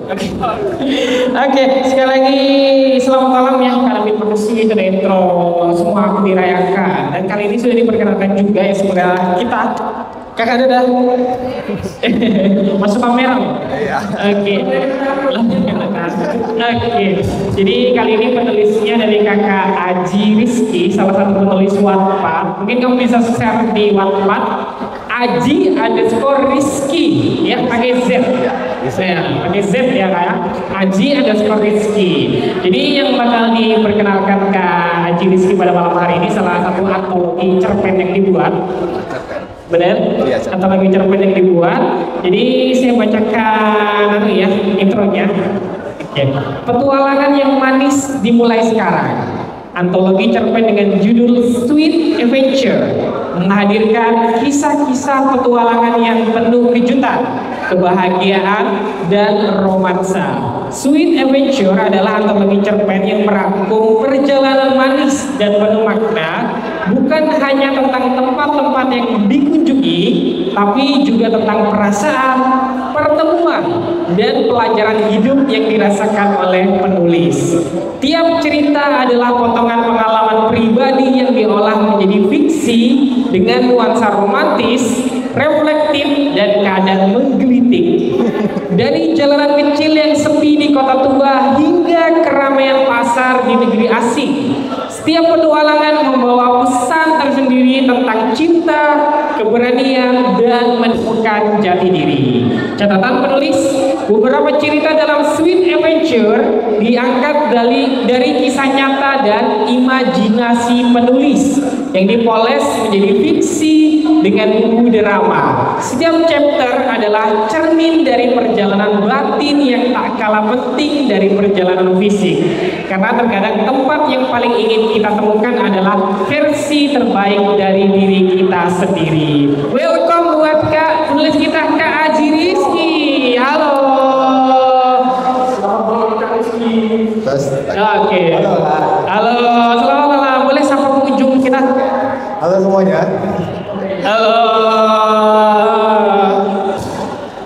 Oke, Oke, sekali lagi selamat malam ya. Kami makasih sudah intro semua aku dirayakan. Dan kali ini sudah diperkenalkan juga ya semoga kita. Kakak Dada masuk kamera. Iya. Oke. Oke. Jadi kali ini penulisnya dari Kakak Aji Rizky, salah satu penulis Wattpad. Mungkin kamu bisa share di Wattpad. Aji _ Rizky ya pakai Z ya pakai Z ya Kak. Aji _ Rizky. Jadi yang bakal diperkenalkan Kak Aji Rizky pada malam hari ini salah satu antologi cerpen yang dibuat. Benar? Iya, antologi cerpen yang dibuat. Jadi saya bacakan ya intronya. Oke. Petualangan yang manis dimulai sekarang. Antologi cerpen dengan judul Sweet Adventure menghadirkan kisah-kisah petualangan yang penuh kejutan, kebahagiaan, dan romansa. Sweet Adventure adalah antologi cerpen yang merangkum perjalanan manis dan penuh makna, bukan hanya tentang tempat-tempat yang dikunjungi, tapi juga tentang perasaan, pertemuan, dan pelajaran hidup yang dirasakan oleh penulis. Tiap cerita adalah potongan pengalaman pribadi yang diolah menjadi fiksi dengan nuansa romantis, reflektif, dan kadang menggelitik. Dari jalanan kecil yang sepi di kota tua hingga keramaian pasar di negeri asing, setiap petualangan membawa pesan tersendiri tentang cinta, keberanian, dan menemukan jati diri. Catatan penulis, beberapa cerita dalam Sweet Adventure diangkat dari kisah nyata dan imajinasi penulis yang dipoles menjadi fiksi dengan bumbu drama. Setiap chapter adalah cermin dari perjalanan batin yang tak kalah penting dari perjalanan fisik. Karena terkadang tempat yang paling ingin kita temukan adalah versi terbaik dari diri kita sendiri. Welcome buat Kak penulis kita Kak Aji Rizky. Halo. Selamat malam Kak Rizky. Oke. Halo, selamat malam. Boleh sapa pengunjung kita? Halo semuanya. Halo.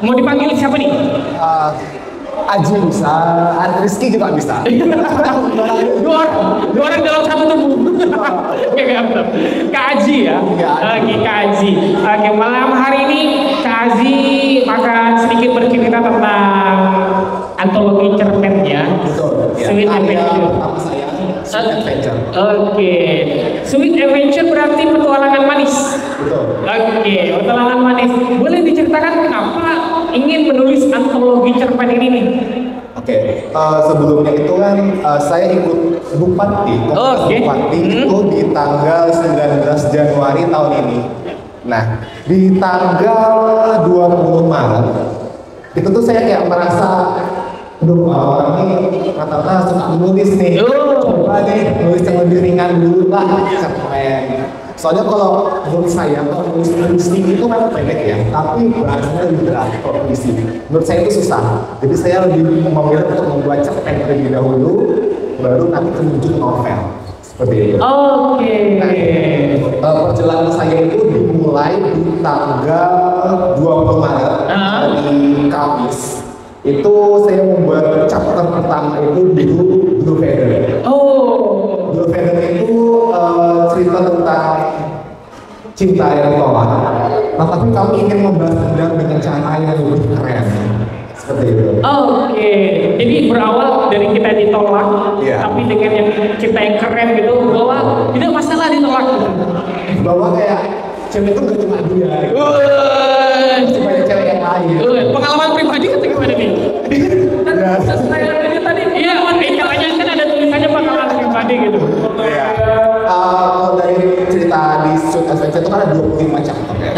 Mau dipanggil siapa nih? Aji bisa, Rizky juga bisa. dua orang dalam satu tubuh. Oke, Kak Aji ya. Oke, Kak Aji. Oke, malam hari ini Kak Aji akan sedikit bercerita tentang antologi cerpennya. Betul. Sweet Adventure. Nama saya Sweet Adventure. Oke, Sweet Adventure berarti petualangan manis. Betul. Oke, petualangan manis. Boleh diceritakan kenapa ingin menulis antologi cerpen ini nih? Oke, sebelumnya itu kan saya ikut Bupati, Bupati itu di tanggal 19 Januari tahun ini. Nah, di tanggal 20 Maret itu tuh saya kayak merasa, aduh orang ini rata-rata suka menulis nih. Coba deh nulis yang lebih ringan dulu lah, cerpen. Soalnya kalau menurut saya, kalau nulis puisi itu memang pendek ya, tapi bahasanya lebih berat kalau puisi. Menurut saya itu susah. Jadi saya lebih memilih untuk membuat cerpen terlebih dahulu, baru nanti menuju novel. Seperti itu. Oke. Nah, perjalanan saya itu dimulai di tanggal 20 Maret hari Kamis. Itu saya membuat chapter pertama itu di Blue Feather. Blue Feather itu cerita tentang cinta yang ditolak. Nah, tapi kami ingin membalas dendam dengan cara yang lebih keren. Seperti itu. Oke. Jadi berawal dari kita ditolak, tapi dengan yang cinta yang keren gitu, bahwa tidak masalah ditolak. Bahwa kayak cewek itu gak cuma dia. Banyak cewek yang lain. Pengalaman pribadi atau gimana nih? Dan saya tadi, iya, katanya kan ada tulisannya pengalaman pribadi gitu. Iya. Kalau dari cerita di Sweet Adventure itu kan ada 25 chapter ya.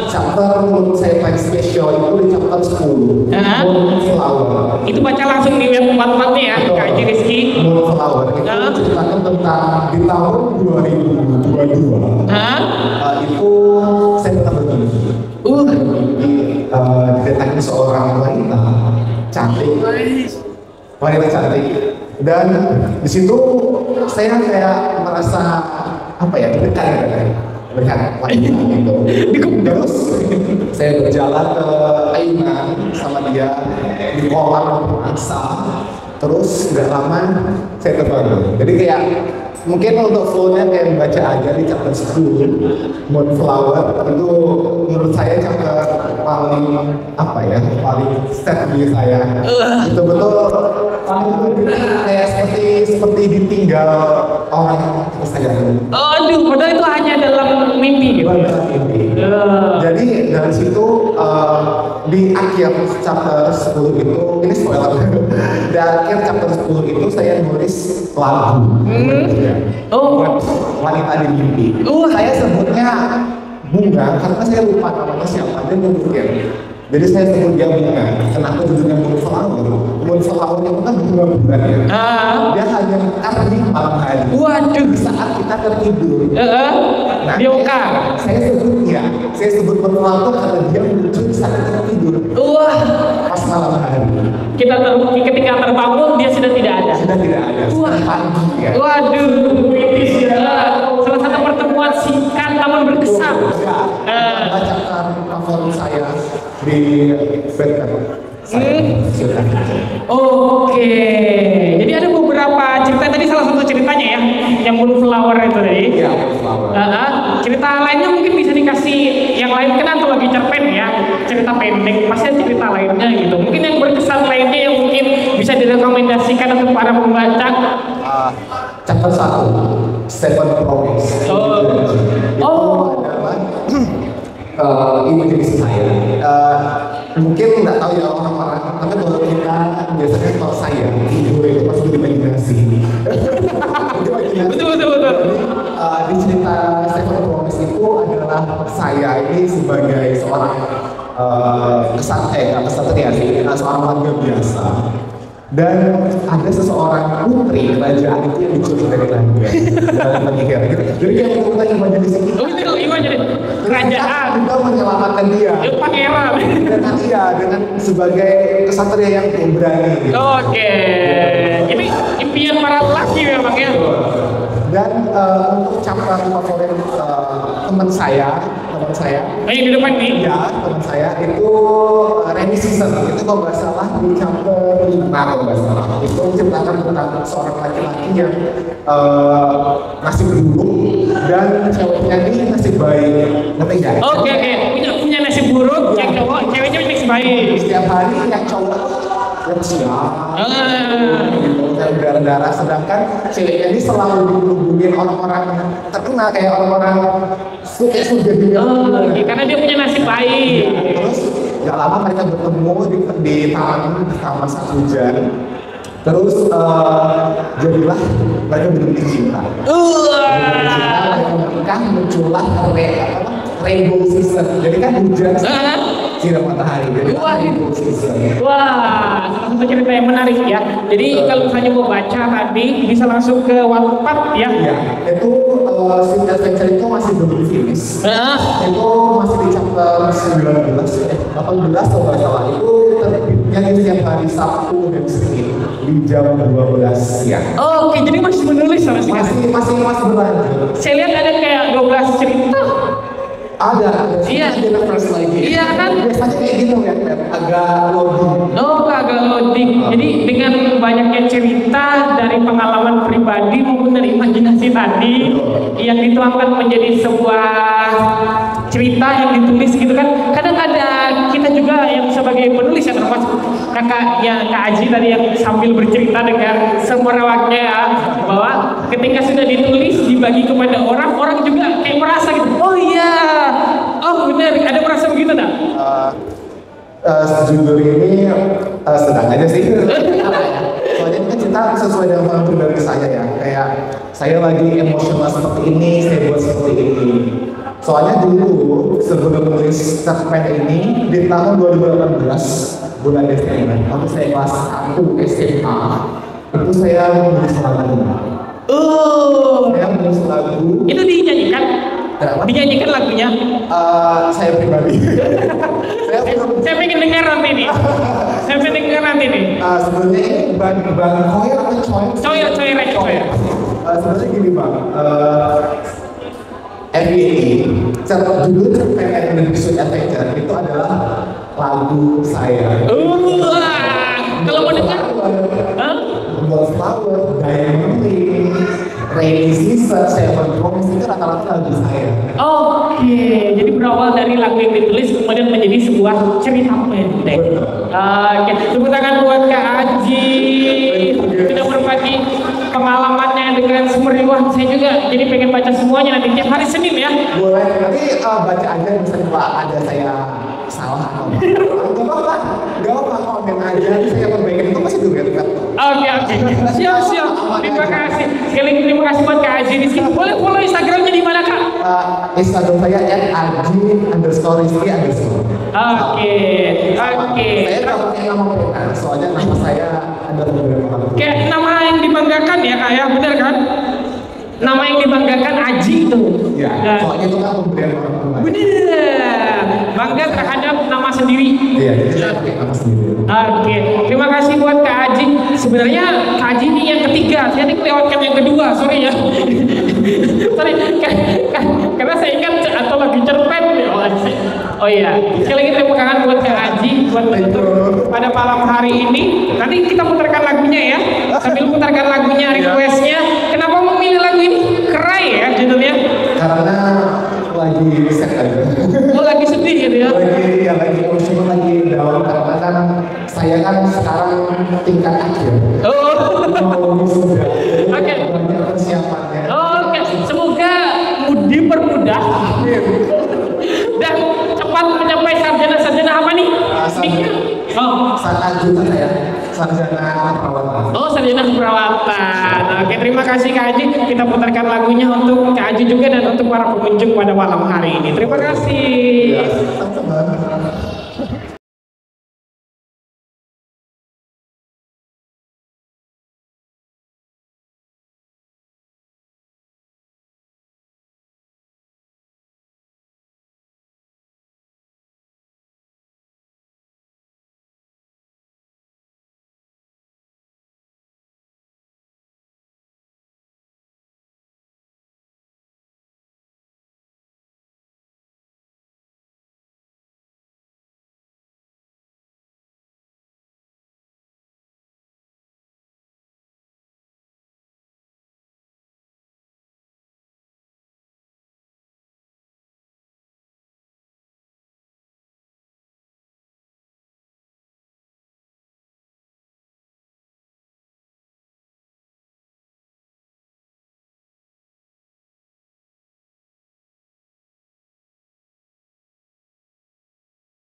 Chapter menurut saya paling spesial itu di chapter 10. Moonflower. Itu baca langsung di web Wattpad ya, Kak Aji Rizky. Moonflower itu ceritakan tentang di tahun 2022. Itu saya pernah bermimpi. Didatangi seorang wanita cantik, dan di situ saya kayak merasa apa ya, dekat. melihat wanita gitu. Terus saya berjalan ke ayunan sama dia di kolam angsa. Terus nggak lama saya terbangun. Jadi kayak mungkin untuk flow-nya kayak baca aja di chapter 10 Moonflower itu menurut saya chapter paling apa ya, paling set bagi saya. Betul-betul kayak seperti ditinggal orang kesayangan. Aduh, padahal itu hanya dalam mimpi gitu. Jadi dari situ di akhir chapter 10 itu, ini spoiler. Di akhir chapter 10 itu saya nulis lagu. Wanita di mimpi. Saya sebutnya Bunga karena saya lupa namanya siapa, dia mungkin. Jadi saya sebut dia Bunga. Kenapa judulnya Moonflower? Moonflower itu kan bunga-bunga ya. Dia hanya mekar di malam hari. Waduh, saat kita tertidur. Nah, dia mekar. Saya sebut Moonflower karena dia muncul saat kita tidur. Pas malam hari. Ketika terbangun dia sudah tidak ada. Sudah tidak ada. Pagi ya. Waduh, kritis ya. Salah satu pertemuan singkat namun berkesan. Bacakan favorit saya di Batman. Oke, jadi ada beberapa cerita tadi, salah satu ceritanya ya, yang Moonflower itu tadi. Iya, Moonflower. Cerita lainnya mungkin bisa dikasih yang lain, kan antologi cerpen ya, cerita pendek, pasti ada cerita lainnya gitu. Mungkin yang berkesan lainnya yang mungkin bisa direkomendasikan untuk para pembaca. Chapter 1, Seven Promise. Itu adalah imajinasi saya. Mungkin nggak tahu ya orang-orang, tapi kalau kita biasanya kalau saya tidur itu pasti berimajinasi. Betul. Di cerita Seven Promise itu adalah saya ini sebagai seorang kesatria sih, seorang warga biasa. Dan ada seseorang putri kerajaan itu yang diculik dari raja dalam penyihir gitu. Jadi kayak kita imajinasi itu. Imajinasi kerajaan. Kita menyelamatkan dia. Pangeran. Dengan sebagai kesatria yang berani. Gitu. Oke. Ini impian para lelaki memang ya. Dan untuk chapter favorit teman saya. Di depan nih. Ya, teman saya itu rainy season. Itu kalau nggak salah di chapter 5 kalau nggak salah. Itu menceritakan tentang seorang laki-laki yang masih berburuk dan ceweknya ini nasib baik. Ngerti nggak? Oke. Punya nasib buruk, yang cowok, ceweknya nasib baik. Setiap hari yang cowok yang siap, dan berdarah, sedangkan ceweknya ini selalu dihubungin orang-orang terkenal kayak orang-orang surga dunia. Karena dia punya nasib baik. Terus gak lama mereka bertemu di taman saat hujan. Terus jadilah mereka berhenti cinta. Mereka menikah, muncullah rainbow season. Jadi kan hujan sinar matahari. Jadi rainbow season. Wah, salah satu cerita yang menarik ya. Jadi kalau misalnya mau baca tadi bisa langsung ke Wattpad ya. Iya, itu Sweet Adventure itu masih belum finish. Itu masih di chapter 18 kalau nggak salah. Itu terbitnya di setiap hari Sabtu dan Senin di jam 12 siang. Oke, jadi masih menulis sama sekali. Masih berlanjut. Saya lihat ada kayak 12 cerita. Ada. Iya. Ada first lagi. Iya kan? Biasanya kayak gitu ya, agak loading. Agak loading. Jadi dengan banyaknya cerita dari pengalaman pribadi maupun dari imajinasi tadi yang dituangkan menjadi sebuah cerita yang ditulis gitu kan. Kadang ada kita juga yang sebagai penulis ya, termasuk kakaknya Kak Aji tadi yang sambil bercerita dengan semerawaknya ya, bahwa ketika sudah ditulis dibagi kepada orang juga kayak merasa gitu. Oh iya. Oh benar, ada merasa begitu tak? Judul ini sedang aja sih. Soalnya ini kan cerita sesuai dengan pengalaman pribadi saya ya. Kayak saya lagi emosional seperti ini, saya buat seperti ini. Soalnya dulu sebelum nulis cerpen ini di tahun 2018 bulan Desember, waktu saya kelas 1 SMA, itu saya menulis lagu. Saya menulis lagu. Itu dinyanyikan? Dinyanyikan lagunya? Saya pribadi. saya pengen dengar nanti nih. Sebenarnya ini Bang Koyer atau Coy? Coy. Sebenarnya gini Bang, FYI, judul cerpen yang Pursuit Adventure itu adalah lagu saya. Kalau mau dengar, Flower, Diamond Ring, Rainy Season, Seven Promise itu rata-rata lagu saya. Oke, jadi berawal dari lagu yang ditulis kemudian menjadi sebuah cerita pendek. Oke, tepuk tangan buat Kak Aji. Sudah berbagi pengalamannya dengan semeriwah. Saya juga jadi pengen baca semuanya nanti tiap hari Senin ya. Boleh, nanti baca aja misalnya Pak ada saya salah atau gak apa-apa komen aja, saya perbaikin itu masih dekat. Oke, siap. Terima kasih. Sekali lagi terima kasih buat Kak Aji di sini. Boleh follow Instagramnya di mana Kak? Instagram saya @aji_rizky_. Oke. Saya nggak pakai nama pena, soalnya nama saya ada beberapa. Kayak nama yang dibanggakan ya Kak ya, benar kan? Nama yang dibanggakan Aji itu. Ya, soalnya itu kan pemberian orang tua. Bener. Bangga terhadap nama sendiri. Iya, jadi saya pakai nama sendiri. Oke, terima kasih buat Kak Aji. Sebenarnya Kak Aji ini yang ketiga, saya ini kelewatkan yang kedua, sorry ya. Sorry, karena saya ingat atau lagi cerpen. Oh iya, sekali lagi terima kasih buat Kak Aji buat pada malam hari ini. Nanti kita putarkan lagunya ya. Sambil putarkan lagunya, requestnya. Kenapa memilih lagu ini? Kerai ya judulnya. Karena lagi set aja. Lagi sedih gitu ya. Lagi emosional, lagi down karena kan saya kan sekarang tingkat akhir. Oke. Banyak persiapannya. Oke, semoga dipermudah dan cepat mencapai sarjana apa nih? Sarjana saya. Sarjana perawatan. Sarjana perawatan. Oke, terima kasih Kak Aji. Kita putarkan lagunya untuk Kak Aji juga dan untuk para pengunjung pada malam hari ini. Terima kasih.